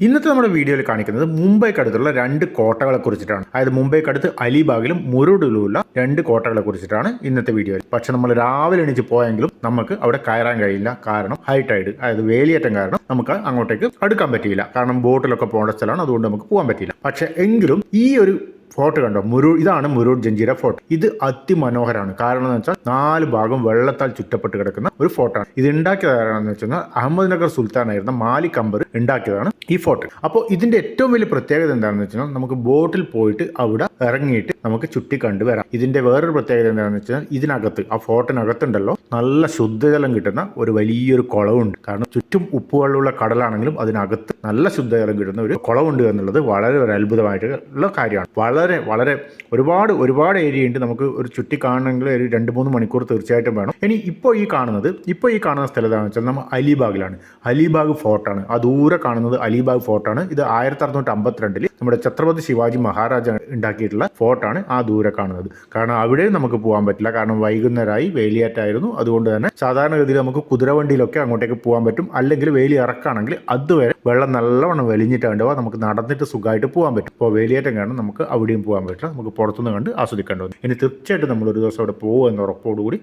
ഇന്നത്തെ നമ്മുടെ വീഡിയോയിൽ കാണിക്കുന്നത് മുംബൈക്കടുത്തുള്ള രണ്ട് കോട്ടകളെ കുറിച്ചിട്ടാണ്. അതായത് മുംബൈക്കടുത്ത് അലിബാഗിലും മുരുഡിലുമുള്ള രണ്ട് കോട്ടകളെ കുറിച്ചിട്ടാണ് ഇന്നത്തെ വീഡിയോയിൽ. പക്ഷെ നമ്മൾ രാവിലെ എണീച്ച് പോയെങ്കിലും നമുക്ക് അവിടെ കയറാൻ കഴിയില്ല. കാരണം ഹൈ ടൈഡ്, അതായത് വേലിയേറ്റം കാരണം നമുക്ക് അങ്ങോട്ടേക്ക് അടുക്കാൻ പറ്റിയില്ല. കാരണം ബോട്ടിലൊക്കെ പോകേണ്ട സ്ഥലമാണ്, അതുകൊണ്ട് നമുക്ക് പോകാൻ പറ്റിയില്ല. പക്ഷെ എങ്കിലും ഈ ഒരു ഫോർട്ട് കണ്ടോ, ഇതാണ് മുരൂഡ് ജഞ്ചീര ഫോർട്ട്. ഇത് അതിമനോഹരമാണ്. കാരണം എന്ന് വെച്ചാൽ 4 ഭാഗം വെള്ളത്താൽ ചുറ്റപ്പെട്ട് കിടക്കുന്ന ഒരു ഫോർട്ടാണ്. ഇത് ഉണ്ടാക്കിയതാണെന്ന് വെച്ചാൽ അഹമ്മദ്നഗർ സുൽത്താനായിരുന്ന മാലിക് അംബർ ഉണ്ടാക്കിയതാണ് ഈ ഫോർട്ട്. അപ്പോൾ ഇതിന്റെ ഏറ്റവും വലിയ പ്രത്യേകത എന്താണെന്ന് വെച്ചാൽ നമുക്ക് ബോട്ടിൽ പോയിട്ട് അവിടെ ഇറങ്ങിയിട്ട് നമുക്ക് ചുറ്റി കണ്ടുവരാം. ഇതിന്റെ വേറൊരു പ്രത്യേകത എന്താണെന്ന് വെച്ചാൽ ഇതിനകത്ത്, ആ ഫോർട്ടിനകത്തുണ്ടല്ലോ, നല്ല ശുദ്ധജലം കിട്ടുന്ന ഒരു വലിയൊരു കുളമുണ്ട്. കാരണം ചുറ്റും ഉപ്പുവെള്ളമുള്ള കടലാണെങ്കിലും അതിനകത്ത് നല്ല ശുദ്ധജലം കിട്ടുന്ന ഒരു കുളമുണ്ട് എന്നുള്ളത് വളരെ ഒരു അത്ഭുതമായിട്ടുള്ള കാര്യമാണ്. വളരെ വളരെ ഒരുപാട് ഏരിയ ഉണ്ട്. നമുക്ക് ഒരു ചുറ്റി കാണണമെങ്കിൽ ഒരു 2-3 മണിക്കൂർ തീർച്ചയായിട്ടും വേണം. ഇനി ഇപ്പോൾ ഈ കാണുന്ന സ്ഥലം എന്താണെന്ന് വെച്ചാൽ നമ്മൾ അലിബാഗിലാണ്. അലിബാഗ് ഫോർട്ടാണ്. ആ ദൂരെ കാണുന്നത് അലിബാഗ് ഫോർട്ടാണ്. ഇത് 1652 നമ്മുടെ ഛത്രപതി ശിവാജി മഹാരാജ ഉണ്ടാക്കിയിട്ടുള്ള ഫോർട്ടാണ് ആ ദൂരെ കാണുന്നത്. കാരണം അവിടെ നമുക്ക് പോകാൻ പറ്റില്ല. കാരണം വൈകുന്നേരമായി, വേലിയേറ്റായിരുന്നു. അതുകൊണ്ട് തന്നെ സാധാരണഗതിയിൽ നമുക്ക് കുതിരവണ്ടിയിലൊക്കെ അങ്ങോട്ടേക്ക് പോകാൻ പറ്റും. അല്ലെങ്കിൽ വേലി ഇറക്കാണെങ്കിൽ അതുവരെ വെള്ളം നല്ലവണ്ണം വലിഞ്ഞിട്ടുണ്ടാവുക, നമുക്ക് നടന്നിട്ട് സുഖമായിട്ട് പോകാൻ പറ്റും. ഇപ്പോൾ വേലിയേറ്റം കാരണം നമുക്ക് അവിടെയും പോകാൻ പറ്റില്ല. നമുക്ക് പുറത്തുനിന്ന് കണ്ട് ആസ്വദിക്കേണ്ടത്. ഇനി തീർച്ചയായിട്ടും നമ്മളൊരു ദിവസം അവിടെ പോകുമെന്ന് ഉറപ്പോടുകൂടി